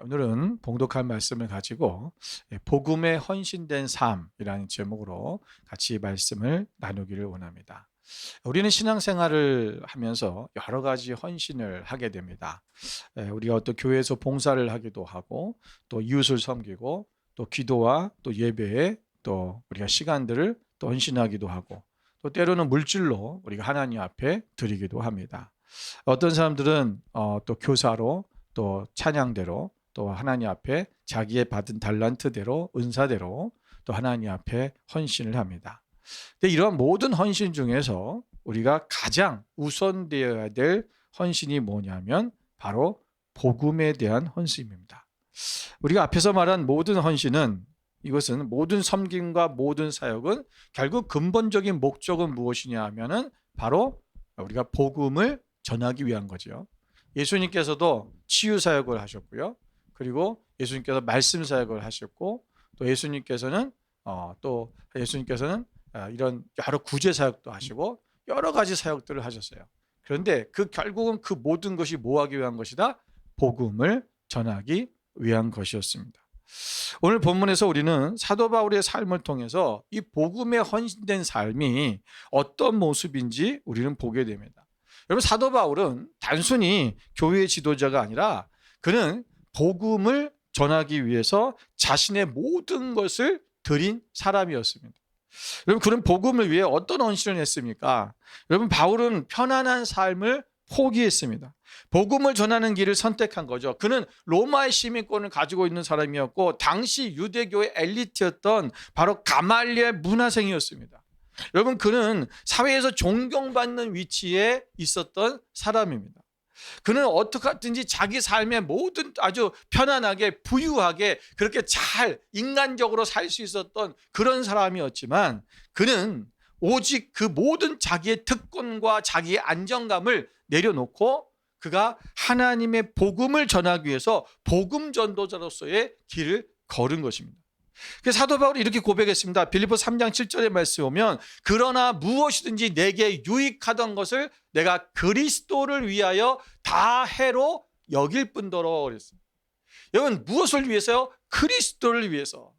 오늘은 봉독할 말씀을 가지고 복음에 헌신된 삶이라는 제목으로 같이 말씀을 나누기를 원합니다. 우리는 신앙생활을 하면서 여러 가지 헌신을 하게 됩니다. 우리가 어떤 교회에서 봉사를 하기도 하고 또 이웃을 섬기고 또 기도와 또 예배에 또 우리가 시간들을 또 헌신하기도 하고 또 때로는 물질로 우리가 하나님 앞에 드리기도 합니다. 어떤 사람들은 또 교사로 또 찬양대로 또 하나님 앞에 자기의 받은 달란트대로 은사대로 또 하나님 앞에 헌신을 합니다. 근데 이러한 모든 헌신 중에서 우리가 가장 우선되어야 될 헌신이 뭐냐면 바로 복음에 대한 헌신입니다. 우리가 앞에서 말한 모든 헌신은 이것은 모든 섬김과 모든 사역은 결국 근본적인 목적은 무엇이냐 하면은 바로 우리가 복음을 전하기 위한 거죠. 예수님께서도 치유 사역을 하셨고요. 그리고 예수님께서 말씀 사역을 하셨고 또 예수님께서는 이런 여러 구제 사역도 하시고 여러 가지 사역들을 하셨어요. 그런데 결국은 그 모든 것이 뭐 하기 위한 것이다? 복음을 전하기 위한 것이었습니다. 오늘 본문에서 우리는 사도 바울의 삶을 통해서 이 복음에 헌신된 삶이 어떤 모습인지 우리는 보게 됩니다. 여러분, 사도 바울은 단순히 교회의 지도자가 아니라 그는 복음을 전하기 위해서 자신의 모든 것을 드린 사람이었습니다. 여러분, 그는 복음을 위해 어떤 헌신을 했습니까? 여러분, 바울은 편안한 삶을 포기했습니다. 복음을 전하는 길을 선택한 거죠. 그는 로마의 시민권을 가지고 있는 사람이었고 당시 유대교의 엘리트였던 바로 가말리엘 문화생이었습니다. 여러분, 그는 사회에서 존경받는 위치에 있었던 사람입니다. 그는 어떻게 하든지 자기 삶의 모든 아주 편안하게 부유하게 그렇게 잘 인간적으로 살 수 있었던 그런 사람이었지만 그는 오직 그 모든 자기의 특권과 자기의 안정감을 내려놓고 그가 하나님의 복음을 전하기 위해서 복음 전도자로서의 길을 걸은 것입니다. 그래서 사도 바울이 이렇게 고백했습니다. 빌립보서 3장 7절의 말씀에 보면 그러나 무엇이든지 내게 유익하던 것을 내가 그리스도를 위하여 다 해로 여길 뿐더러 그랬습니다. 여러분, 무엇을 위해서요? 그리스도를 위해서.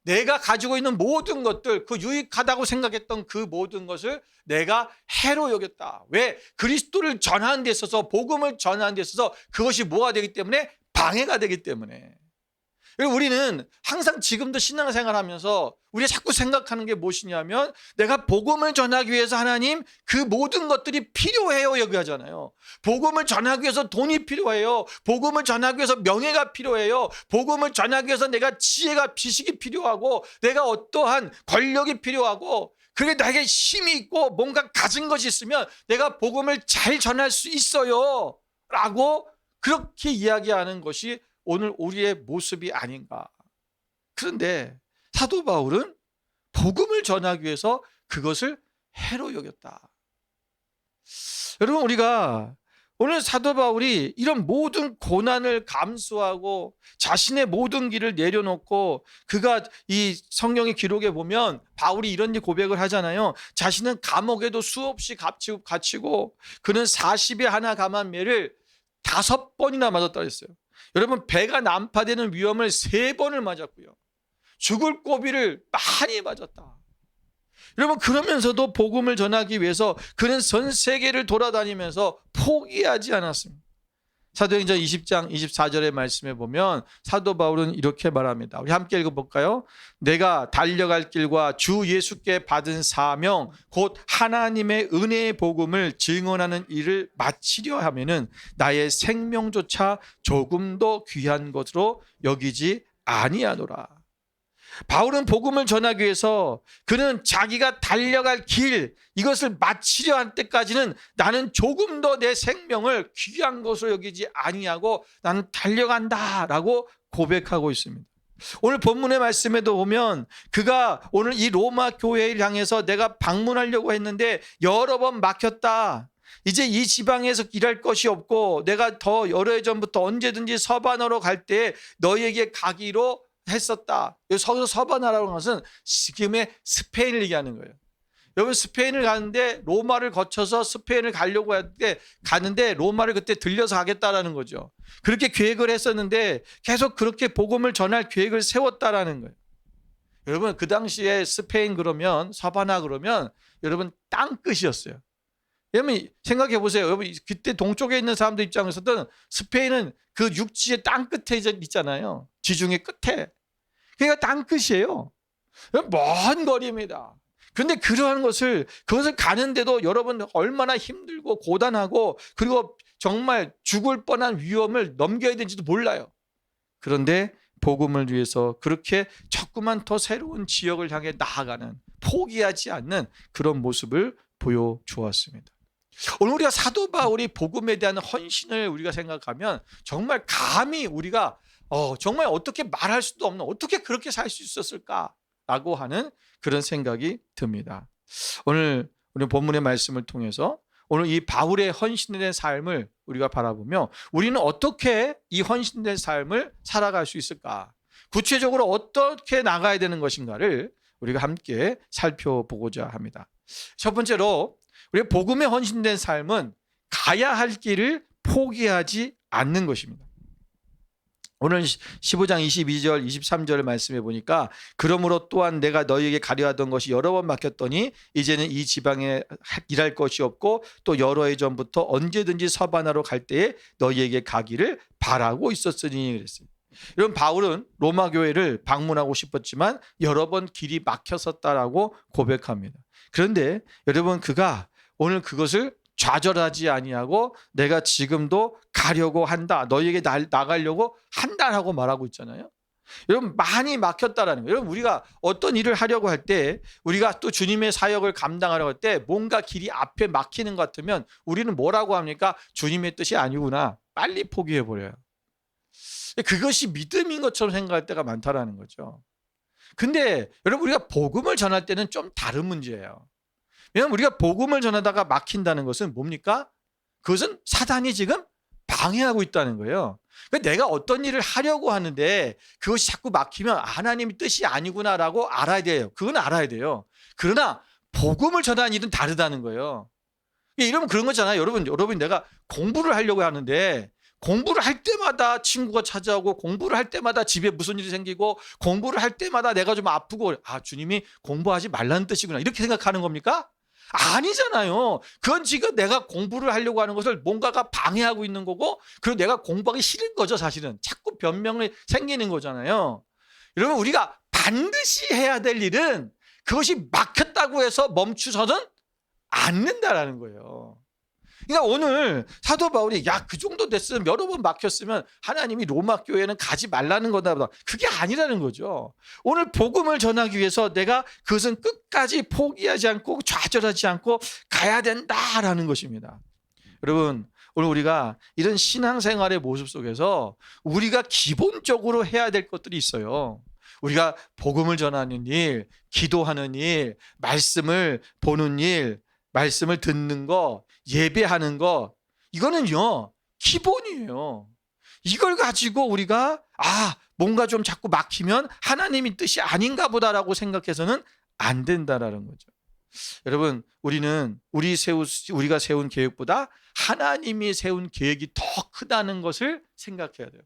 내가 가지고 있는 모든 것들, 그 유익하다고 생각했던 그 모든 것을 내가 해로 여겼다. 왜? 그리스도를 전하는 데 있어서, 복음을 전하는 데 있어서 그것이 뭐가 되기 때문에? 방해가 되기 때문에. 우리는 항상 지금도 신앙생활 하면서 우리가 자꾸 생각하는 게 무엇이냐면 내가 복음을 전하기 위해서 하나님 그 모든 것들이 필요해요 얘기하잖아요. 복음을 전하기 위해서 돈이 필요해요. 복음을 전하기 위해서 명예가 필요해요. 복음을 전하기 위해서 내가 지혜가 지식이 필요하고 내가 어떠한 권력이 필요하고 그게 나에게 힘이 있고 뭔가 가진 것이 있으면 내가 복음을 잘 전할 수 있어요 라고 그렇게 이야기하는 것이 오늘 우리의 모습이 아닌가. 그런데 사도 바울은 복음을 전하기 위해서 그것을 해로 여겼다. 여러분, 우리가 오늘 사도 바울이 이런 모든 고난을 감수하고 자신의 모든 길을 내려놓고 그가 이 성경의 기록에 보면 바울이 이런 고백을 하잖아요. 자신은 감옥에도 수없이 갇히고 그는 40에 하나 감한 매를 5번이나 맞았다고 했어요. 여러분, 배가 난파되는 위험을 3번을 맞았고요. 죽을 고비를 많이 맞았다. 여러분, 그러면서도 복음을 전하기 위해서 그는 전 세계를 돌아다니면서 포기하지 않았습니다. 사도행전 20장 24절의 말씀에 보면 사도 바울은 이렇게 말합니다. 우리 함께 읽어볼까요? 내가 달려갈 길과 주 예수께 받은 사명 곧 하나님의 은혜의 복음을 증언하는 일을 마치려 하면은 나의 생명조차 조금도 귀한 것으로 여기지 아니하노라. 바울은 복음을 전하기 위해서 그는 자기가 달려갈 길 이것을 마치려 할 때까지는 나는 조금 더 내 생명을 귀한 것으로 여기지 아니하고 나는 달려간다라고 고백하고 있습니다. 오늘 본문의 말씀에도 보면 그가 오늘 이 로마 교회를 향해서 내가 방문하려고 했는데 여러 번 막혔다. 이제 이 지방에서 일할 것이 없고 내가 더 여러 해 전부터 언제든지 서반으로 갈 때 너희에게 가기로 했었다. 여기서 서반하라는 것은 지금의 스페인을 얘기하는 거예요. 여러분 스페인을 가는데 로마를 거쳐서 스페인을 가려고 할 때 가는데 로마를 그때 들려서 가겠다라는 거죠. 그렇게 계획을 했었는데 계속 그렇게 복음을 전할 계획을 세웠다라는 거예요. 여러분 그 당시에 스페인 그러면 사바나 그러면 여러분 땅끝이었어요. 여러분 생각해 보세요. 여러분 그때 동쪽에 있는 사람들 입장에서는 스페인은 그 육지의 땅끝에 있잖아요. 지중해 끝에. 그러니까 땅끝이에요. 먼 거리입니다. 그런데 그것을 가는데도 여러분 얼마나 힘들고 고단하고 그리고 정말 죽을 뻔한 위험을 넘겨야 되는지도 몰라요. 그런데 복음을 위해서 그렇게 조금만 더 새로운 지역을 향해 나아가는 포기하지 않는 그런 모습을 보여주었습니다. 오늘 우리가 사도 바울이 복음에 대한 헌신을 우리가 생각하면 정말 감히 우리가 정말 어떻게 말할 수도 없는 어떻게 그렇게 살 수 있었을까라고 하는 그런 생각이 듭니다. 오늘 우리 본문의 말씀을 통해서 오늘 이 바울의 헌신된 삶을 우리가 바라보며 우리는 어떻게 이 헌신된 삶을 살아갈 수 있을까? 구체적으로 어떻게 나가야 되는 것인가를 우리가 함께 살펴보고자 합니다. 첫 번째로 우리가 복음에 헌신된 삶은 가야 할 길을 포기하지 않는 것입니다. 오늘 15장 22절 23절을 말씀해 보니까 그러므로 또한 내가 너희에게 가려 하던 것이 여러 번 막혔더니 이제는 이 지방에 일할 것이 없고 또 여러 해 전부터 언제든지 서바나로 갈 때에 너희에게 가기를 바라고 있었으니 그랬어요. 여러분 바울은 로마 교회를 방문하고 싶었지만 여러 번 길이 막혔었다라고 고백합니다. 그런데 여러분 그가 오늘 그것을 좌절하지 아니하고 내가 지금도 가려고 한다. 너희에게 나가려고 한다라고 말하고 있잖아요. 여러분 많이 막혔다라는 거예요. 여러분 우리가 어떤 일을 하려고 할 때 우리가 또 주님의 사역을 감당하려고 할 때 뭔가 길이 앞에 막히는 것 같으면 우리는 뭐라고 합니까? 주님의 뜻이 아니구나. 빨리 포기해버려요. 그것이 믿음인 것처럼 생각할 때가 많다라는 거죠. 근데 여러분 우리가 복음을 전할 때는 좀 다른 문제예요. 왜냐하면 우리가 복음을 전하다가 막힌다는 것은 뭡니까? 그것은 사단이 지금 방해하고 있다는 거예요. 그러니까 내가 어떤 일을 하려고 하는데 그것이 자꾸 막히면 하나님의 뜻이 아니구나라고 알아야 돼요. 그건 알아야 돼요. 그러나 복음을 전하는 일은 다르다는 거예요. 이러면 그런 거잖아요. 여러분 내가 공부를 하려고 하는데 공부를 할 때마다 친구가 찾아오고 공부를 할 때마다 집에 무슨 일이 생기고 공부를 할 때마다 내가 좀 아프고 주님이 공부하지 말라는 뜻이구나 이렇게 생각하는 겁니까? 아니잖아요. 그건 지금 내가 공부를 하려고 하는 것을 뭔가가 방해하고 있는 거고 그리고 내가 공부하기 싫은 거죠. 사실은 자꾸 변명이 생기는 거잖아요. 여러분 우리가 반드시 해야 될 일은 그것이 막혔다고 해서 멈추서는 않는다라는 거예요. 그러니까 오늘 사도 바울이 그 정도 됐으면 여러 번 막혔으면 하나님이 로마 교회는 가지 말라는 거다. 그게 아니라는 거죠. 오늘 복음을 전하기 위해서 내가 그것은 끝까지 포기하지 않고 좌절하지 않고 가야 된다라는 것입니다. 여러분 오늘 우리가 이런 신앙생활의 모습 속에서 우리가 기본적으로 해야 될 것들이 있어요. 우리가 복음을 전하는 일, 기도하는 일, 말씀을 보는 일, 말씀을 듣는 거, 예배하는 거 이거는요 기본이에요. 이걸 가지고 우리가 뭔가 좀 자꾸 막히면 하나님의 뜻이 아닌가 보다라고 생각해서는 안 된다라는 거죠. 여러분 우리는 우리가 세운 계획보다 하나님이 세운 계획이 더 크다는 것을 생각해야 돼요.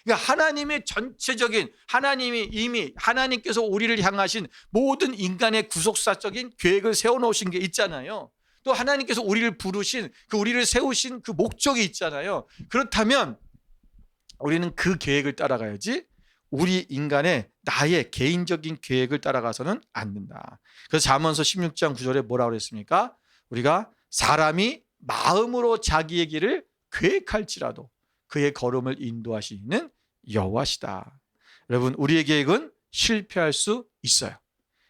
그러니까 하나님의 전체적인 하나님께서 우리를 향하신 모든 인간의 구속사적인 계획을 세워놓으신 게 있잖아요. 또 하나님께서 우리를 부르신 우리를 세우신 그 목적이 있잖아요. 그렇다면 우리는 그 계획을 따라가야지 우리 나의 개인적인 계획을 따라가서는 안 된다. 그래서 잠언서 16장 9절에 뭐라고 그랬습니까? 우리가 사람이 마음으로 자기의 길을 계획할지라도 그의 걸음을 인도하시는 여호와시다. 여러분 우리의 계획은 실패할 수 있어요.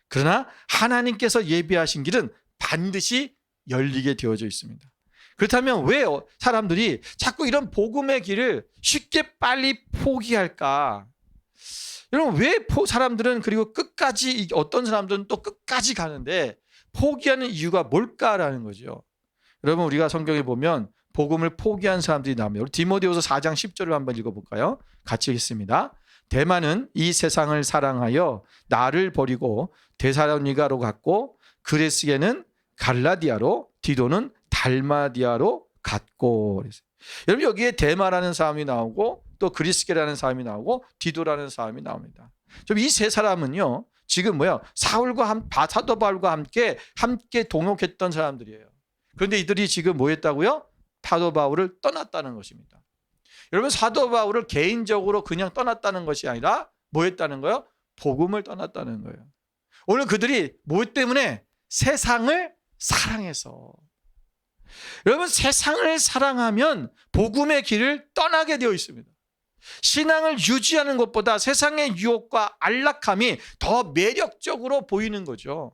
그러나 하나님께서 예비하신 길은 반드시 열리게 되어져 있습니다. 그렇다면 왜 사람들이 자꾸 이런 복음의 길을 쉽게 빨리 포기할까? 여러분 왜 사람들은 그리고 끝까지 어떤 사람들은 또 끝까지 가는데 포기하는 이유가 뭘까라는 거죠. 여러분 우리가 성경에 보면 복음을 포기한 사람들이 나옵니다. 우리 디모데후서 4장 10절을 한번 읽어볼까요? 같이 읽습니다. 대만은 이 세상을 사랑하여 나를 버리고 데살로니가로 갔고 그레스게는 갈라디아로, 디도는 달마디아로 갔고. 그랬어요. 여러분 여기에 데마라는 사람이 나오고 또 그리스게라는 사람이 나오고 디도라는 사람이 나옵니다. 이 세 사람은요 지금 사울과 사도 바울과 함께 동역했던 사람들이에요. 그런데 이들이 지금 뭐 했다고요? 사도 바울을 떠났다는 것입니다. 여러분 사도 바울을 개인적으로 그냥 떠났다는 것이 아니라 뭐 했다는 거예요? 복음을 떠났다는 거예요. 오늘 그들이 뭐 때문에? 세상을 사랑해서. 여러분 세상을 사랑하면 복음의 길을 떠나게 되어 있습니다. 신앙을 유지하는 것보다 세상의 유혹과 안락함이 더 매력적으로 보이는 거죠.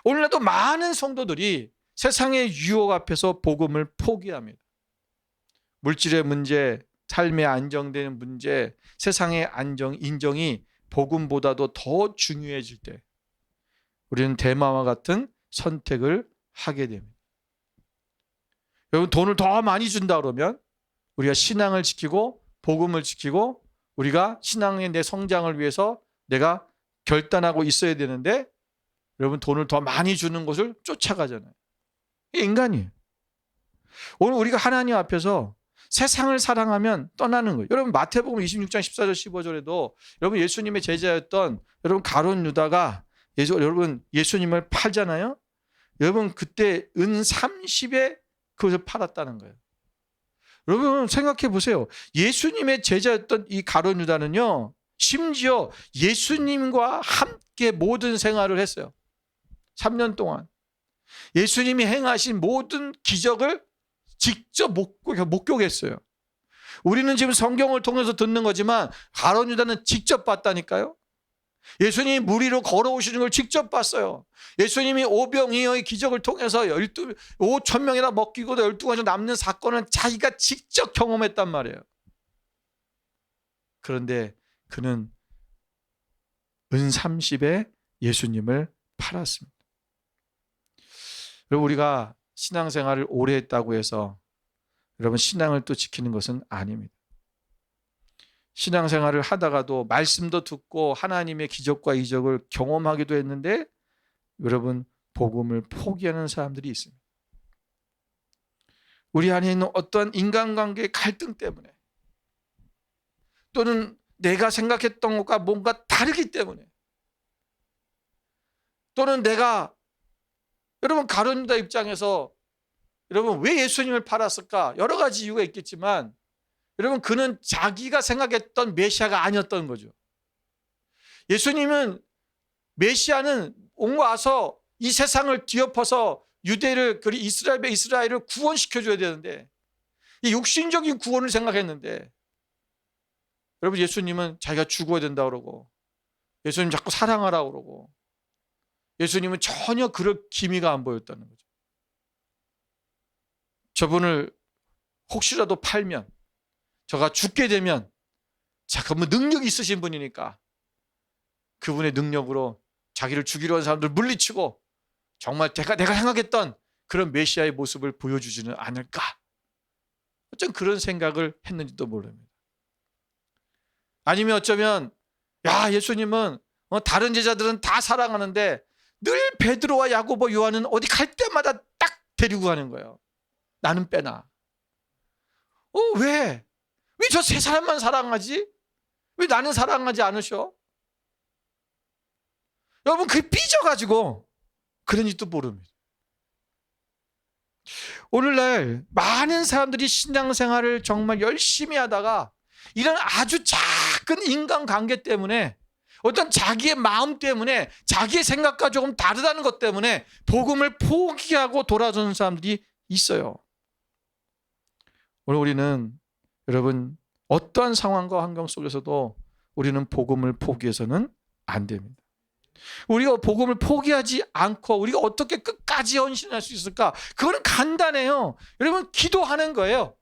오늘날도 많은 성도들이 세상의 유혹 앞에서 복음을 포기합니다. 물질의 문제, 삶의 안정되는 문제, 세상의 인정이 복음보다도 더 중요해질 때 우리는 데마와 같은 선택을 하게 됩니다. 여러분 돈을 더 많이 준다 그러면 우리가 신앙을 지키고 복음을 지키고 우리가 신앙의 내 성장을 위해서 내가 결단하고 있어야 되는데 여러분 돈을 더 많이 주는 것을 쫓아가잖아요. 이게 인간이에요. 오늘 우리가 하나님 앞에서 세상을 사랑하면 떠나는 거예요. 여러분 마태복음 26장 14절 15절에도 여러분 예수님의 제자였던 여러분 가룟 유다가 여러분 예수님을 팔잖아요. 여러분 그때 은 30에 그것을 팔았다는 거예요. 여러분 생각해 보세요. 예수님의 제자였던 이 가룟 유다는요 심지어 예수님과 함께 모든 생활을 했어요. 3년 동안 예수님이 행하신 모든 기적을 직접 목격했어요. 우리는 지금 성경을 통해서 듣는 거지만 가룟 유다는 직접 봤다니까요. 예수님이 물 위로 걸어오시는 걸 직접 봤어요. 예수님이 오병이어의 기적을 통해서 5,000명이나 먹히고 12가지 남는 사건은 자기가 직접 경험했단 말이에요. 그런데 그는 은 30에 예수님을 팔았습니다. 여러분 우리가 신앙생활을 오래 했다고 해서 여러분 신앙을 또 지키는 것은 아닙니다. 신앙생활을 하다가도 말씀도 듣고 하나님의 기적과 이적을 경험하기도 했는데 여러분 복음을 포기하는 사람들이 있습니다. 우리 안에 있는 어떤 인간관계의 갈등 때문에 또는 내가 생각했던 것과 뭔가 다르기 때문에 또는 내가 여러분 가룟 유다 입장에서 여러분 왜 예수님을 팔았을까? 여러 가지 이유가 있겠지만 여러분 그는 자기가 생각했던 메시아가 아니었던 거죠. 예수님은 메시아는 와서 이 세상을 뒤엎어서 유대를 이스라엘을 구원시켜줘야 되는데 이 육신적인 구원을 생각했는데 여러분 예수님은 자기가 죽어야 된다고 그러고 예수님 자꾸 사랑하라고 그러고 예수님은 전혀 그럴 기미가 안 보였다는 거죠. 저분을 혹시라도 팔면 저가 죽게 되면 그분 능력이 있으신 분이니까 그분의 능력으로 자기를 죽이려 하는 사람들 물리치고 정말 내가 생각했던 그런 메시아의 모습을 보여주지는 않을까. 어쩜 그런 생각을 했는지도 모릅니다. 아니면 어쩌면 예수님은 다른 제자들은 다 사랑하는데 늘 베드로와 야고보 요한은 어디 갈 때마다 딱 데리고 가는 거예요. 나는 빼놔. 왜 저 세 사람만 사랑하지? 왜 나는 사랑하지 않으셔? 여러분 그게 삐져가지고 그런지도 모릅니다. 오늘날 많은 사람들이 신앙생활을 정말 열심히 하다가 이런 아주 작은 인간관계 때문에 어떤 자기의 마음 때문에 자기의 생각과 조금 다르다는 것 때문에 복음을 포기하고 돌아서는 사람들이 있어요. 오늘 우리는 여러분 어떠한 상황과 환경 속에서도 우리는 복음을 포기해서는 안 됩니다. 우리가 복음을 포기하지 않고 우리가 어떻게 끝까지 헌신할 수 있을까? 그거는 간단해요. 여러분 기도하는 거예요.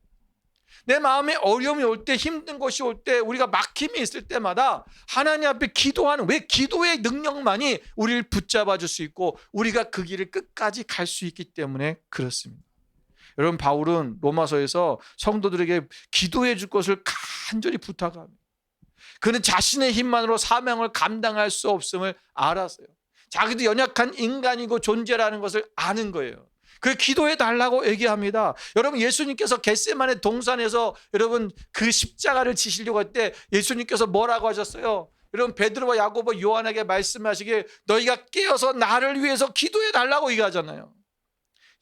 내 마음에 어려움이 올 때, 힘든 것이 올 때, 우리가 막힘이 있을 때마다 하나님 앞에 기도하는, 왜 기도의 능력만이 우리를 붙잡아 줄 수 있고 우리가 그 길을 끝까지 갈 수 있기 때문에 그렇습니다. 여러분 바울은 로마서에서 성도들에게 기도해 줄 것을 간절히 부탁합니다. 그는 자신의 힘만으로 사명을 감당할 수 없음을 알았어요. 자기도 연약한 인간이고 존재라는 것을 아는 거예요. 그 기도해 달라고 얘기합니다. 여러분, 예수님께서 겟세마네 동산에서 여러분 그 십자가를 지시려고 할 때 예수님께서 뭐라고 하셨어요? 여러분, 베드로와 야고보 요한에게 말씀하시길 너희가 깨어서 나를 위해서 기도해 달라고 얘기하잖아요.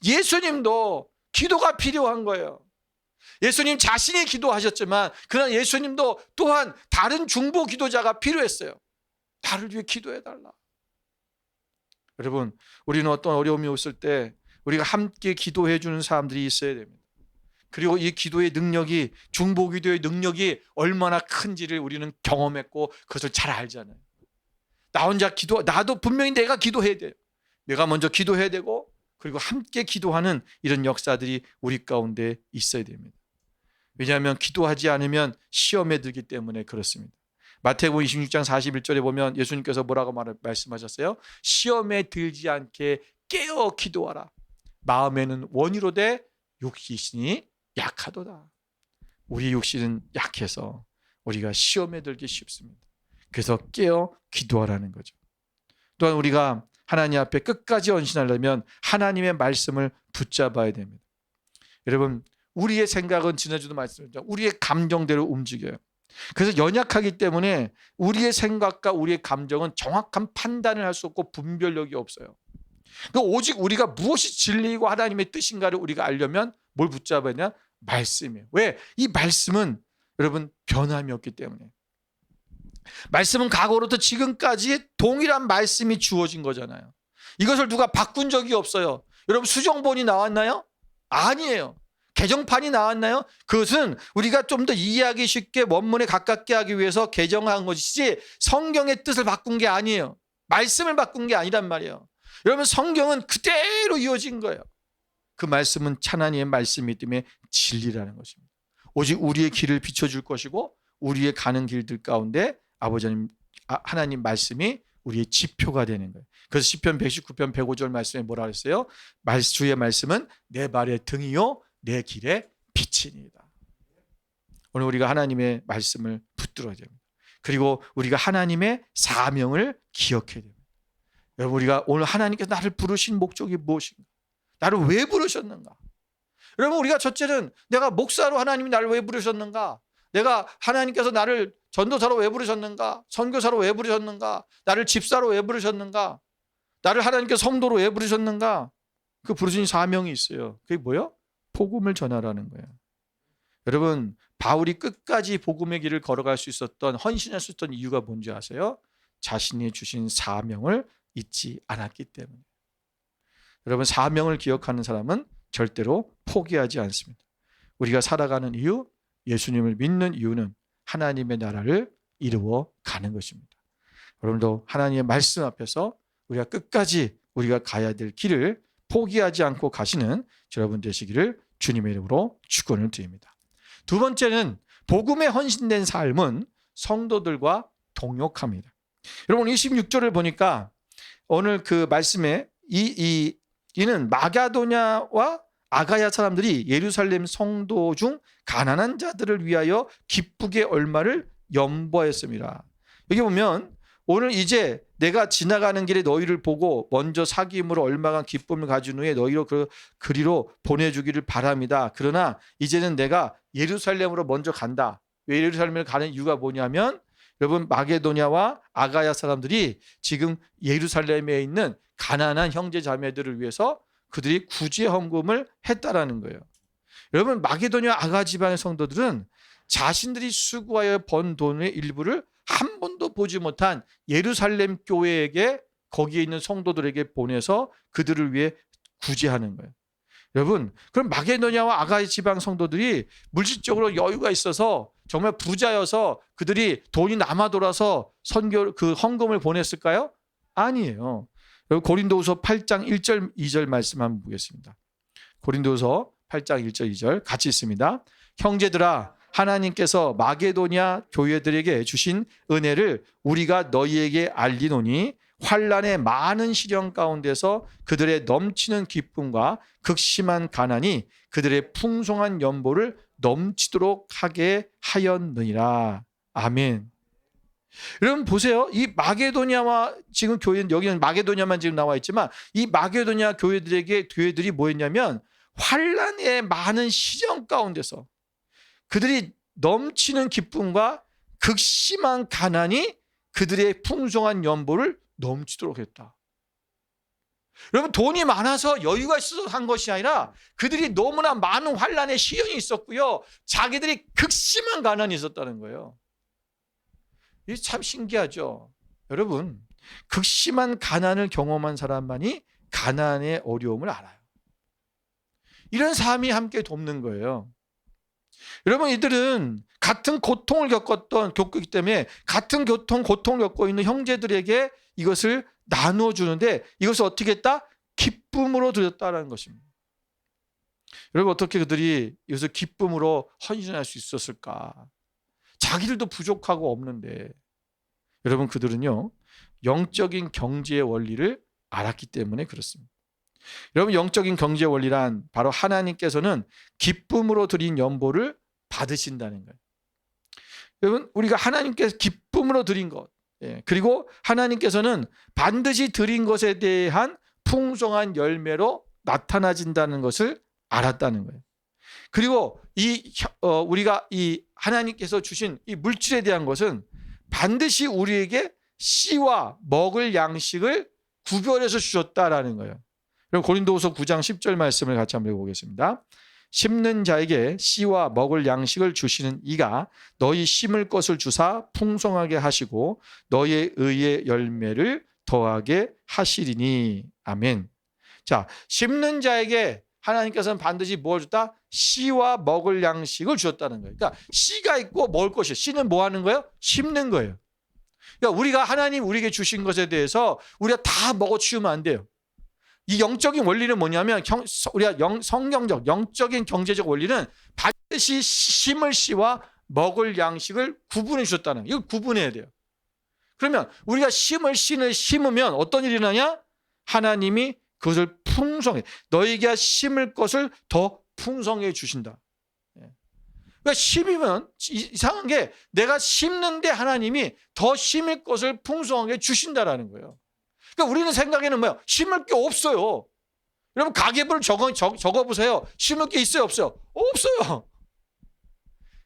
예수님도 기도가 필요한 거예요. 예수님 자신이 기도하셨지만 그러나 예수님도 또한 다른 중보 기도자가 필요했어요. 나를 위해 기도해 달라. 여러분, 우리는 어떤 어려움이 없을 때 우리가 함께 기도해 주는 사람들이 있어야 됩니다. 그리고 이 기도의 능력이, 중보 기도의 능력이 얼마나 큰지를 우리는 경험했고 그것을 잘 알잖아요. 나 혼자 나도 분명히 내가 기도해야 돼요. 내가 먼저 기도해야 되고 그리고 함께 기도하는 이런 역사들이 우리 가운데 있어야 됩니다. 왜냐하면 기도하지 않으면 시험에 들기 때문에 그렇습니다. 마태복음 26장 41절에 보면 예수님께서 뭐라고 말씀하셨어요? 시험에 들지 않게 깨어 기도하라. 마음에는 원이로되 육신이 약하도다. 우리 육신은 약해서 우리가 시험에 들기 쉽습니다. 그래서 깨어 기도하라는 거죠. 또한 우리가 하나님 앞에 끝까지 헌신하려면 하나님의 말씀을 붙잡아야 됩니다. 여러분, 우리의 생각은 지난주도 말씀드렸죠. 우리의 감정대로 움직여요. 그래서 연약하기 때문에 우리의 생각과 우리의 감정은 정확한 판단을 할 수 없고 분별력이 없어요. 오직 우리가 무엇이 진리이고 하나님의 뜻인가를 우리가 알려면 뭘 붙잡아야 되냐? 말씀이에요. 왜? 이 말씀은 여러분 변함이 없기 때문에. 말씀은 과거로부터 지금까지 동일한 말씀이 주어진 거잖아요. 이것을 누가 바꾼 적이 없어요. 여러분, 수정본이 나왔나요? 아니에요. 개정판이 나왔나요? 그것은 우리가 좀 더 이해하기 쉽게 원문에 가깝게 하기 위해서 개정한 것이지 성경의 뜻을 바꾼 게 아니에요. 말씀을 바꾼 게 아니란 말이에요. 여러분, 성경은 그대로 이어진 거예요. 그 말씀은 하나님의 말씀이기 때문에 진리라는 것입니다. 오직 우리의 길을 비춰줄 것이고 우리의 가는 길들 가운데 하나님 말씀이 우리의 지표가 되는 거예요. 그래서 시편 119편 105절 말씀에 뭐라 그랬어요? 주의 말씀은 내 발의 등이요 내 길의 빛이니이다. 오늘 우리가 하나님의 말씀을 붙들어야 됩니다. 그리고 우리가 하나님의 사명을 기억해야 됩니다. 여러분, 우리가 오늘 하나님께서 나를 부르신 목적이 무엇인가? 나를 왜 부르셨는가? 여러분, 우리가 첫째는 내가 목사로 하나님이 나를 왜 부르셨는가? 내가 하나님께서 나를 전도사로 왜 부르셨는가? 선교사로 왜 부르셨는가? 나를 집사로 왜 부르셨는가? 나를 하나님께서 성도로 왜 부르셨는가? 그 부르신 사명이 있어요. 그게 뭐예요? 복음을 전하라는 거예요. 여러분, 바울이 끝까지 복음의 길을 걸어갈 수 있었던, 헌신할 수 있었던 이유가 뭔지 아세요? 자신이 주신 사명을 잊지 않았기 때문에. 여러분, 사명을 기억하는 사람은 절대로 포기하지 않습니다. 우리가 살아가는 이유, 예수님을 믿는 이유는 하나님의 나라를 이루어 가는 것입니다. 여러분도 하나님의 말씀 앞에서 우리가 끝까지 우리가 가야 될 길을 포기하지 않고 가시는 여러분 되시기를 주님의 이름으로 축원을 드립니다. 두 번째는 복음에 헌신된 삶은 성도들과 동역합니다. 여러분, 26절을 보니까 오늘 그 말씀에 이는 마가도냐와 아가야 사람들이 예루살렘 성도 중 가난한 자들을 위하여 기쁘게 얼마를 연보했습니다. 여기 보면 오늘 이제 내가 지나가는 길에 너희를 보고 먼저 사귐으로 얼마간 기쁨을 가진 후에 너희로 그리로 보내주기를 바랍니다. 그러나 이제는 내가 예루살렘으로 먼저 간다. 왜 예루살렘을 가는 이유가 뭐냐면 여러분, 마게도냐와 아가야 사람들이 지금 예루살렘에 있는 가난한 형제 자매들을 위해서 그들이 구제 헌금을 했다라는 거예요. 여러분, 마게도냐 아가 지방의 성도들은 자신들이 수고하여 번 돈의 일부를 한 번도 보지 못한 예루살렘 교회에게, 거기에 있는 성도들에게 보내서 그들을 위해 구제하는 거예요. 여러분, 그럼 마게도냐와 아가 지방 성도들이 물질적으로 여유가 있어서 정말 부자여서 그들이 돈이 남아 돌아서 그 헌금을 보냈을까요? 아니에요. 여러분, 고린도후서 8장 1절 2절 말씀 한번 보겠습니다. 고린도후서 8장 1절 2절 같이 있습니다. 형제들아, 하나님께서 마게도냐 교회들에게 주신 은혜를 우리가 너희에게 알리노니 환난의 많은 시련 가운데서 그들의 넘치는 기쁨과 극심한 가난이 그들의 풍성한 연보를 넘치도록 하게 하였느니라. 아멘. 여러분 보세요. 이 마게도냐와 지금 교회는 여기는 마게도냐만 지금 나와 있지만 이 마게도냐 교회들이 뭐였냐면 환란의 많은 시련 가운데서 그들이 넘치는 기쁨과 극심한 가난이 그들의 풍성한 연보를 넘치도록 했다. 여러분 돈이 많아서 여유가 있어서 한 것이 아니라 그들이 너무나 많은 환란의 시련이 있었고요. 자기들이 극심한 가난이 있었다는 거예요. 이게 참 신기하죠. 여러분 극심한 가난을 경험한 사람만이 가난의 어려움을 알아요. 이런 삶이 함께 돕는 거예요. 여러분 이들은 같은 고통을 겪기 때문에 같은 고통을 겪고 있는 형제들에게 이것을 나누어 주는데 이것을 어떻게 했다? 기쁨으로 드렸다는 것입니다. 여러분 어떻게 그들이 이것을 기쁨으로 헌신할 수 있었을까? 자기들도 부족하고 없는데 여러분 그들은요 영적인 경제의 원리를 알았기 때문에 그렇습니다. 여러분 영적인 경제의 원리란 바로 하나님께서는 기쁨으로 드린 연보를 받으신다는 거예요. 여러분 우리가 하나님께서 기쁨으로 드린 것 그리고 하나님께서는 반드시 드린 것에 대한 풍성한 열매로 나타나진다는 것을 알았다는 거예요. 그리고 우리가 이 하나님께서 주신 이 물질에 대한 것은 반드시 우리에게 씨와 먹을 양식을 구별해서 주셨다라는 거예요. 그럼 고린도후서 9장 10절 말씀을 같이 한번 읽어보겠습니다. 심는 자에게 씨와 먹을 양식을 주시는 이가 너희 심을 것을 주사 풍성하게 하시고 너희의 의의 열매를 더하게 하시리니. 아멘. 자, 심는 자에게 하나님께서는 반드시 뭘 줬다? 씨와 먹을 양식을 주셨다는 거예요. 그러니까 씨가 있고 먹을 것이, 씨는 뭐 하는 거예요? 심는 거예요. 그러니까 우리가 하나님 우리에게 주신 것에 대해서 우리가 다 먹어치우면 안 돼요. 이 영적인 원리는 뭐냐면 우리가 성경적 영적인 경제적 원리는 반드시 심을 씨와 먹을 양식을 구분해 주셨다는 거예요. 이걸 구분해야 돼요. 그러면 우리가 심을 씨를 심으면 어떤 일이 일어나냐? 하나님이 그것을 풍성해 너에게 심을 것을 더 풍성해 주신다. 그러니까 심으면 이상한 게 내가 심는데 하나님이 더 심을 것을 풍성하게 주신다라는 거예요. 그러니까 우리는 생각에는 뭐야? 심을 게 없어요. 여러분 가계부를 적어보세요. 심을 게 있어요? 없어요? 없어요.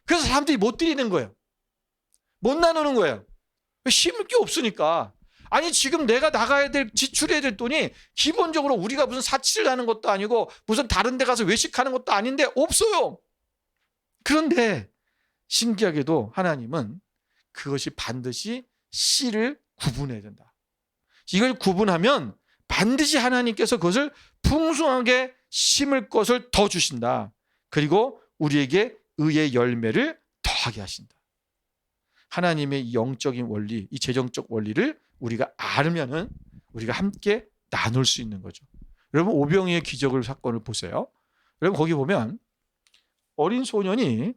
그래서 사람들이 못 드리는 거예요. 못 나누는 거예요. 심을 게 없으니까. 아니 지금 내가 나가야 될 지출해야 될 돈이 기본적으로 우리가 무슨 사치를 하는 것도 아니고 무슨 다른 데 가서 외식하는 것도 아닌데 없어요. 그런데 신기하게도 하나님은 그것이 반드시 씨를 구분해야 된다. 이걸 구분하면 반드시 하나님께서 그것을 풍성하게 심을 것을 더 주신다. 그리고 우리에게 의의 열매를 더하게 하신다. 하나님의 이 영적인 원리, 이 재정적 원리를 우리가 알면은 우리가 함께 나눌 수 있는 거죠. 여러분 오병이의 기적을 사건을 보세요. 여러분 거기 보면 어린 소년이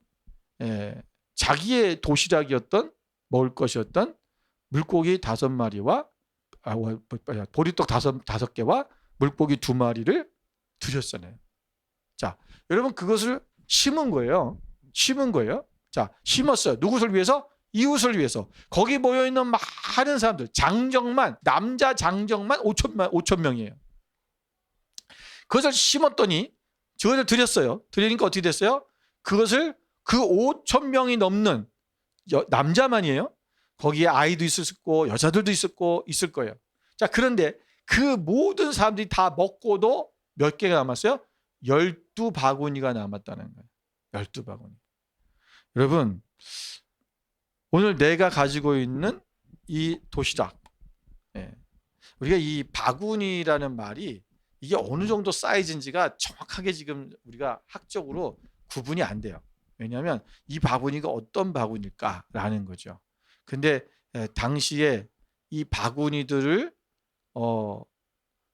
자기의 도시락이었던 먹을 것이었던 물고기 5마리와 보리떡 5개와 물고기 2마리를 드렸잖아요. 자, 여러분 그것을 심은 거예요. 심은 거예요. 자, 심었어요. 누구를 위해서? 이웃을 위해서. 거기 모여 있는 많은 사람들, 장정만 남자 장정만 5천 명이에요. 그것을 심었더니 저것을 드렸어요. 드리니까 어떻게 됐어요? 그것을 그 5천 명이 넘는 남자만이에요. 거기에 아이도 있었고 여자들도 있을 거예요. 자, 그런데 그 모든 사람들이 다 먹고도 몇 개가 남았어요? 12바구니가 남았다는 거예요. 12바구니. 여러분, 오늘 내가 가지고 있는 이 도시락, 우리가 이 바구니라는 말이 이게 어느 정도 사이즈인지가 정확하게 지금 우리가 학적으로 구분이 안 돼요. 왜냐하면 이 바구니가 어떤 바구니일까라는 거죠. 근데 당시에 이 바구니들을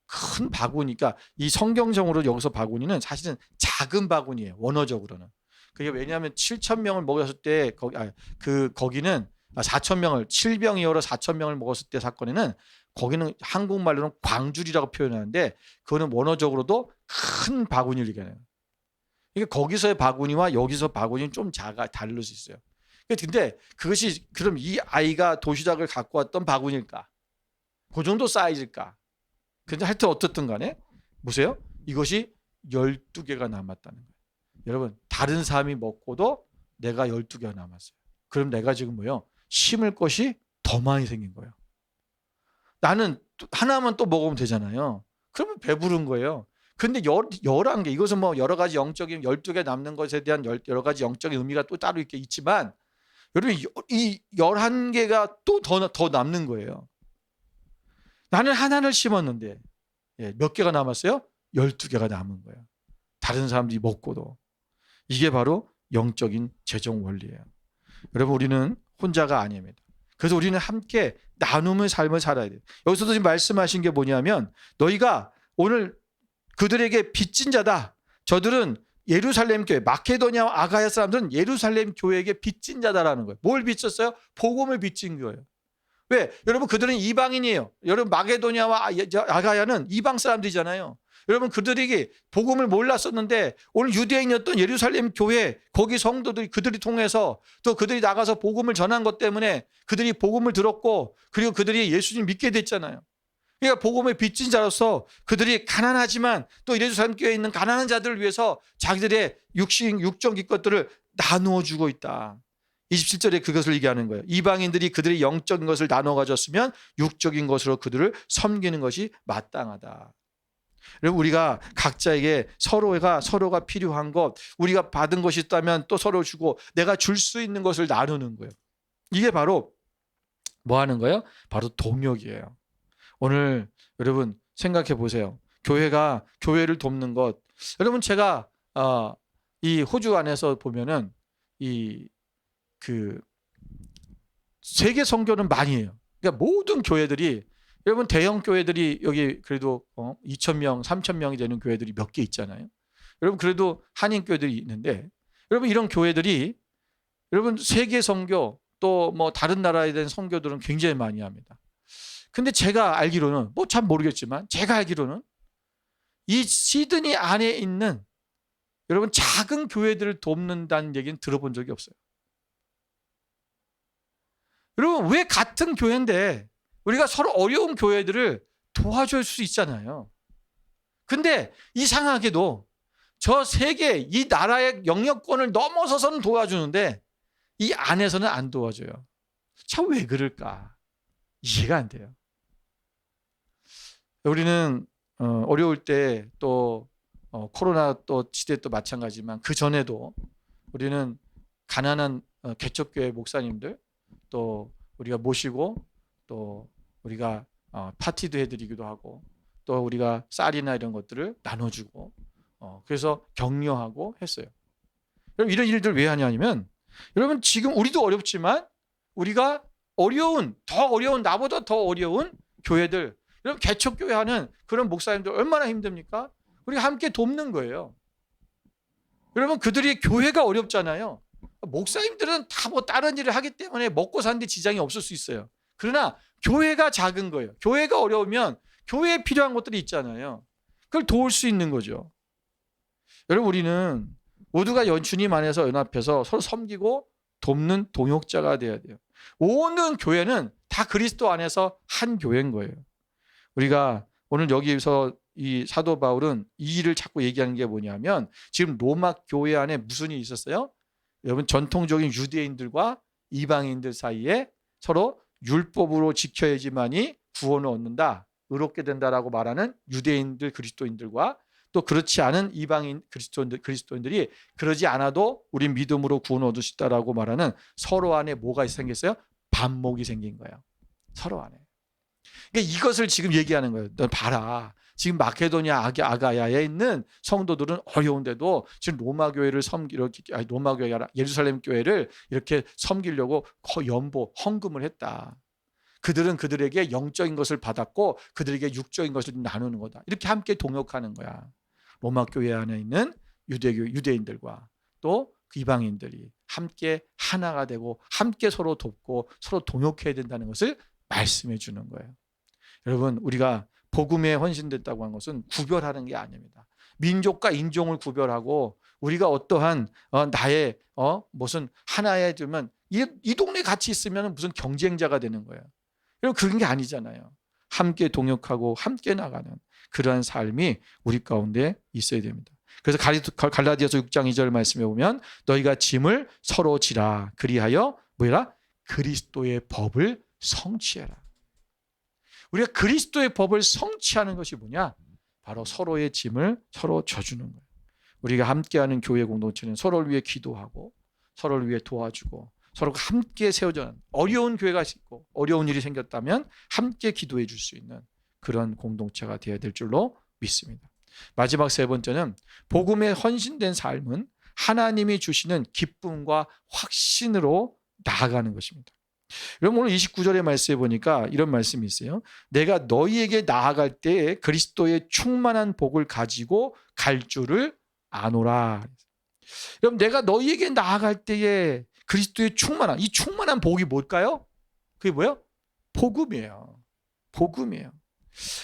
큰 바구니가 이 성경적으로 여기서 바구니는 사실은 작은 바구니예요. 원어적으로는. 그게 왜냐하면 7,000명을 먹였을 때 거기는 4,000명을 7병이어로 4,000명을 먹었을 때 사건에는 거기는 한국말로는 광줄이라고 표현하는데 그거는 원어적으로도 큰 바구니를 얘기해요. 이게 거기서의 바구니와 여기서 바구니는 좀 다를 수 있어요. 근데 그것이 그럼 이 아이가 도시락을 갖고 왔던 바구니일까? 그 정도 사이즈일까? 근데 하여튼 어떻든 간에 보세요. 이것이 12개가 남았다는 거예요. 여러분, 다른 사람이 먹고도 내가 12개가 남았어요. 그럼 내가 지금 뭐요? 심을 것이 더 많이 생긴 거예요. 나는 하나만 또 먹으면 되잖아요. 그러면 배부른 거예요. 근데 11개, 이것은 뭐 여러 가지 영적인 12개 남는 것에 대한 여러 가지 영적인 의미가 또 따로 있지만 여러분, 이 11개가 또 더 남는 거예요. 나는 하나를 심었는데 몇 개가 남았어요? 12개가 남은 거예요. 다른 사람들이 먹고도. 이게 바로 영적인 재정 원리예요. 여러분, 우리는 혼자가 아닙니다. 그래서 우리는 함께 나눔의 삶을 살아야 돼요. 여기서도 지금 말씀하신 게 뭐냐면 너희가 오늘 그들에게 빚진 자다. 저들은 예루살렘 교회, 마케도니아와 아가야 사람들은 예루살렘 교회에게 빚진 자다라는 거예요. 뭘 빚졌어요? 복음을 빚진 거예요. 왜? 여러분, 그들은 이방인이에요. 여러분, 마게도니아와 아가야는 이방 사람들이잖아요. 여러분, 그들에게 복음을 몰랐었는데 오늘 유대인이었던 예루살렘 교회 거기 성도들이 그들이 통해서 또 그들이 나가서 복음을 전한 것 때문에 그들이 복음을 들었고 그리고 그들이 예수님 믿게 됐잖아요. 그러니까 복음의 빚진 자로서 그들이 가난하지만 또 예루살렘 교회에 있는 가난한 자들을 위해서 자기들의 육적인 것들을 나누어 주고 있다. 27절에 그것을 얘기하는 거예요. 이방인들이 그들의 영적인 것을 나눠 가졌으면 육적인 것으로 그들을 섬기는 것이 마땅하다. 여러분, 우리가 각자에게 서로가 필요한 것, 우리가 받은 것이 있다면 또 서로 주고 내가 줄 수 있는 것을 나누는 거예요. 이게 바로 뭐 하는 거예요? 바로 동역이에요. 오늘 여러분 생각해 보세요. 교회가 교회를 돕는 것. 여러분, 제가 이 호주 안에서 보면은 그 세계 선교는 많이 해요. 그러니까 모든 교회들이 여러분 대형 교회들이 여기 그래도 2,000명, 3,000명이 되는 교회들이 몇 개 있잖아요. 여러분 그래도 한인 교회들이 있는데 여러분 이런 교회들이 여러분 세계 선교 또 뭐 다른 나라에 대한 선교들은 굉장히 많이 합니다. 근데 제가 알기로는 뭐 잘 모르겠지만 제가 알기로는 이 시드니 안에 있는 여러분 작은 교회들을 돕는다는 얘기는 들어본 적이 없어요. 여러분, 왜 같은 교회인데 우리가 서로 어려운 교회들을 도와줄 수 있잖아요. 근데 이상하게도 저 세계 이 나라의 영역권을 넘어서서는 도와주는데 이 안에서는 안 도와줘요. 참 왜 그럴까? 이해가 안 돼요. 우리는 어려울 때 또 코로나 또 시대 또 마찬가지지만 그 전에도 우리는 가난한 개척교회 목사님들 또 우리가 모시고 또 우리가 파티도 해드리기도 하고 또 우리가 쌀이나 이런 것들을 나눠주고 그래서 격려하고 했어요. 여러분 이런 일들 왜 하냐면 여러분 지금 우리도 어렵지만 우리가 더 어려운 나보다 더 어려운 교회들 여러분 개척교회 하는 그런 목사님들 얼마나 힘듭니까? 우리가 함께 돕는 거예요. 여러분 그들이 교회가 어렵잖아요. 목사님들은 다 뭐 다른 일을 하기 때문에 먹고 사는데 지장이 없을 수 있어요. 그러나 교회가 작은 거예요. 교회가 어려우면 교회에 필요한 것들이 있잖아요. 그걸 도울 수 있는 거죠. 여러분 우리는 모두가 주님 안에서 연합해서 서로 섬기고 돕는 동역자가 돼야 돼요. 모든 교회는 다 그리스도 안에서 한 교회인 거예요. 우리가 오늘 여기서 이 사도 바울은 이 일을 자꾸 얘기하는 게 뭐냐면 지금 로마 교회 안에 무슨 일이 있었어요? 여러분 전통적인 유대인들과 이방인들 사이에 서로 율법으로 지켜야지만이 구원을 얻는다, 의롭게 된다라고 말하는 유대인들 그리스도인들과 또 그렇지 않은 이방인 그리스도인들이 그러지 않아도 우리 믿음으로 구원 얻을 수 있다라고 말하는 서로 안에 뭐가 생겼어요? 반목이 생긴 거예요. 서로 안에. 그러니까 이것을 지금 얘기하는 거예요. 너 봐라. 지금 마케도니아 아가야에 있는 성도들은 어려운데도 지금 로마 교회를 로마 교회가 아니라 예루살렘 교회를 이렇게 섬기려고 헌금을 했다. 그들은 그들에게 영적인 것을 받았고 그들에게 육적인 것을 나누는 거다. 이렇게 함께 동역하는 거야. 로마 교회 안에 있는 유대인들과 또 이방인들이 함께 하나가 되고 함께 서로 돕고 서로 동역해야 된다는 것을 말씀해 주는 거예요. 여러분 우리가 복음에 헌신됐다고 하는 것은 구별하는 게 아닙니다. 민족과 인종을 구별하고 우리가 어떠한 나의 무슨 하나에 두면 이 동네에 같이 있으면 무슨 경쟁자가 되는 거예요. 여러분 그런 게 아니잖아요. 함께 동역하고 함께 나가는 그러한 삶이 우리 가운데 있어야 됩니다. 그래서 갈라디아서 6장 2절 말씀에 보면 너희가 짐을 서로 지라 그리하여 뭐라? 그리스도의 법을 성취해라. 우리가 그리스도의 법을 성취하는 것이 뭐냐? 바로 서로의 짐을 서로 져주는 거예요. 우리가 함께하는 교회 공동체는 서로를 위해 기도하고 서로를 위해 도와주고 서로가 함께 세워져 어려운 교회가 있고 어려운 일이 생겼다면 함께 기도해 줄 수 있는 그런 공동체가 되어야 될 줄로 믿습니다. 마지막 세 번째는 복음에 헌신된 삶은 하나님이 주시는 기쁨과 확신으로 나아가는 것입니다. 여러분 오늘 29절의 말씀에 보니까 이런 말씀이 있어요. 내가 너희에게 나아갈 때에 그리스도의 충만한 복을 가지고 갈 줄을 아노라. 여러분 내가 너희에게 나아갈 때에 그리스도의 이 충만한 복이 뭘까요? 그게 뭐예요? 복음이에요. 복음이에요.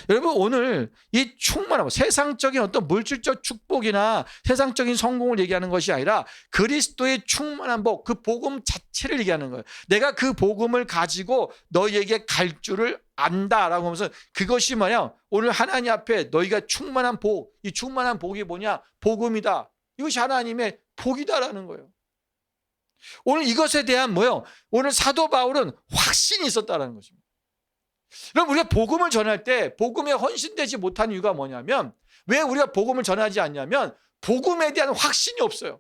여러분 오늘 이 충만한 세상적인 어떤 물질적 축복이나 세상적인 성공을 얘기하는 것이 아니라 그리스도의 충만한 복, 그 복음 자체를 얘기하는 거예요. 내가 그 복음을 가지고 너희에게 갈 줄을 안다라고 하면서 그것이 뭐냐? 오늘 하나님 앞에 너희가 충만한 복, 이 충만한 복이 뭐냐? 복음이다. 이것이 하나님의 복이다라는 거예요. 오늘 이것에 대한 뭐요? 오늘 사도 바울은 확신이 있었다는 것입니다. 그럼 우리가 복음을 전할 때 복음에 헌신되지 못한 이유가 뭐냐면 왜 우리가 복음을 전하지 않냐면 복음에 대한 확신이 없어요.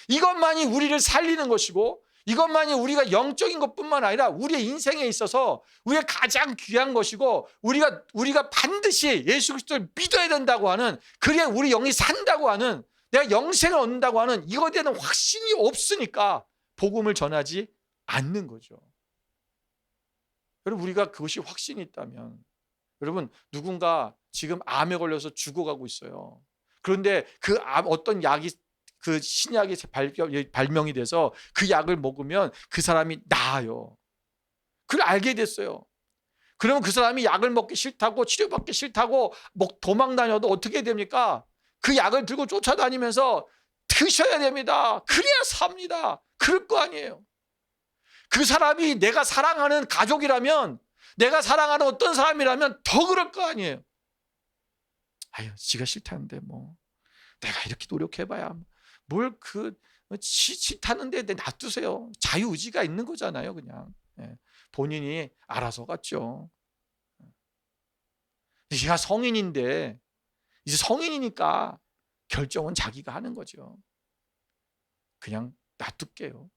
이것만이 우리를 살리는 것이고 이것만이 우리가 영적인 것뿐만 아니라 우리의 인생에 있어서 우리가 가장 귀한 것이고 우리가 반드시 예수 그리스도를 믿어야 된다고 하는 그래야 우리 영이 산다고 하는 내가 영생을 얻는다고 하는 이거에 대한 확신이 없으니까 복음을 전하지 않는 거죠. 여러분 우리가 그것이 확신이 있다면 여러분 누군가 지금 암에 걸려서 죽어가고 있어요. 그런데 그 어떤 약이 그 신약이 발명이 돼서 그 약을 먹으면 그 사람이 나아요. 그걸 알게 됐어요. 그러면 그 사람이 약을 먹기 싫다고 치료받기 싫다고 도망 다녀도 어떻게 됩니까? 그 약을 들고 쫓아다니면서 드셔야 됩니다. 그래야 삽니다. 그럴 거 아니에요. 그 사람이 내가 사랑하는 가족이라면 내가 사랑하는 어떤 사람이라면 더 그럴 거 아니에요. 아유 지가 싫다는데 뭐 내가 이렇게 노력해봐야 뭘 싫다는데 놔두세요. 자유의지가 있는 거잖아요. 그냥 본인이 알아서 갔죠. 제가 성인인데 이제 성인이니까 결정은 자기가 하는 거죠. 그냥 놔둘게요.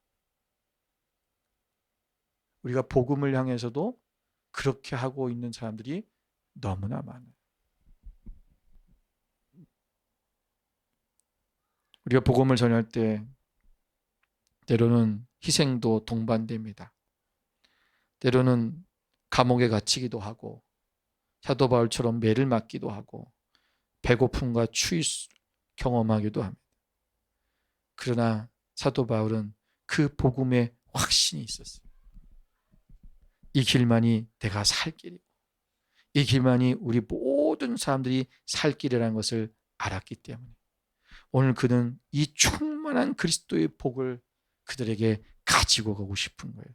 우리가 복음을 향해서도 그렇게 하고 있는 사람들이 너무나 많아요. 우리가 복음을 전할 때 때로는 희생도 동반됩니다. 때로는 감옥에 갇히기도 하고 사도 바울처럼 매를 맞기도 하고 배고픔과 추위 경험하기도 합니다. 그러나 사도 바울은 그 복음에 확신이 있었어요. 이 길만이 내가 살 길이고 이 길만이 우리 모든 사람들이 살 길이라는 것을 알았기 때문에 오늘 그는 이 충만한 그리스도의 복을 그들에게 가지고 가고 싶은 거예요.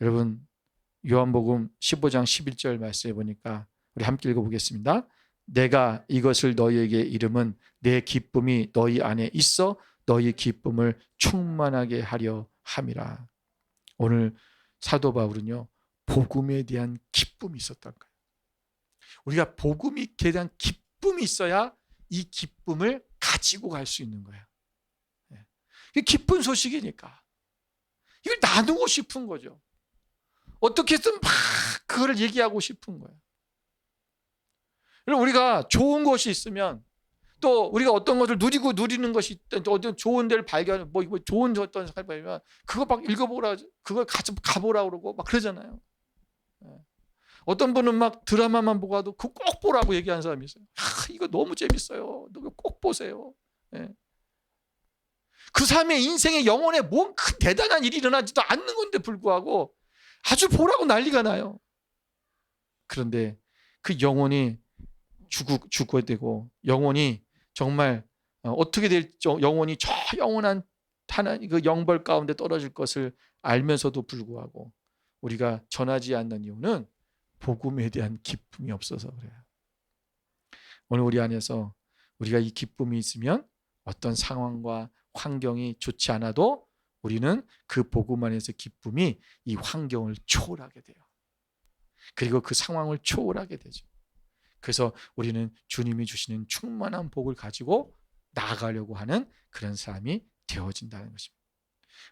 여러분 요한복음 15장 11절 말씀해 보니까 우리 함께 읽어보겠습니다. 내가 이것을 너희에게 이름은 내 기쁨이 너희 안에 있어 너희 기쁨을 충만하게 하려 함이라. 오늘 사도 바울은요 복음에 대한 기쁨이 있었던 거예요. 우리가 복음에 대한 기쁨이 있어야 이 기쁨을 가지고 갈 수 있는 거예요. 이게 기쁜 소식이니까 이걸 나누고 싶은 거죠. 어떻게든 막 그거를 얘기하고 싶은 거예요. 우리가 좋은 것이 있으면 또 우리가 어떤 것을 누리는 것이 있든 또 어떤 좋은 데를 발견 좋은 어떤 생각을 발견하면 그거 막 읽어보라 그걸 같이 가보라 그러고 막 그러잖아요. 어떤 분은 막 드라마만 보고 와도 그거 꼭 보라고 얘기하는 사람이 있어요. 이거 너무 재밌어요. 너 꼭 보세요. 그 사람의 인생의 영혼에 뭔 큰 대단한 일이 일어나지도 않는 건데 불구하고 아주 보라고 난리가 나요. 그런데 그 영혼이 죽어야 되고 영혼이 정말 어떻게 될지 영혼이 저 영원한 하나님 그 영벌 가운데 떨어질 것을 알면서도 불구하고 우리가 전하지 않는 이유는 복음에 대한 기쁨이 없어서 그래요. 오늘 우리 안에서 우리가 이 기쁨이 있으면 어떤 상황과 환경이 좋지 않아도 우리는 그 복음 안에서 기쁨이 이 환경을 초월하게 돼요. 그리고 그 상황을 초월하게 되죠. 그래서 우리는 주님이 주시는 충만한 복을 가지고 나아가려고 하는 그런 사람이 되어진다는 것입니다.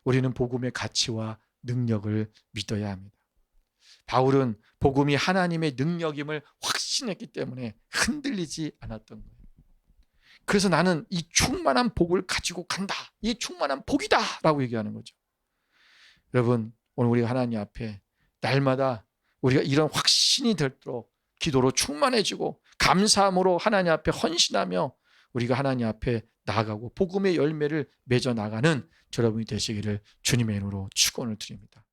우리는 복음의 가치와 능력을 믿어야 합니다. 바울은 복음이 하나님의 능력임을 확신했기 때문에 흔들리지 않았던 거예요. 그래서 나는 이 충만한 복을 가지고 간다. 이 충만한 복이다 라고 얘기하는 거죠. 여러분, 오늘 우리가 하나님 앞에 날마다 우리가 이런 확신이 되도록 기도로 충만해지고 감사함으로 하나님 앞에 헌신하며 우리가 하나님 앞에 나아가고 복음의 열매를 맺어 나가는 여러분이 되시기를 주님의 이름으로 축원을 드립니다.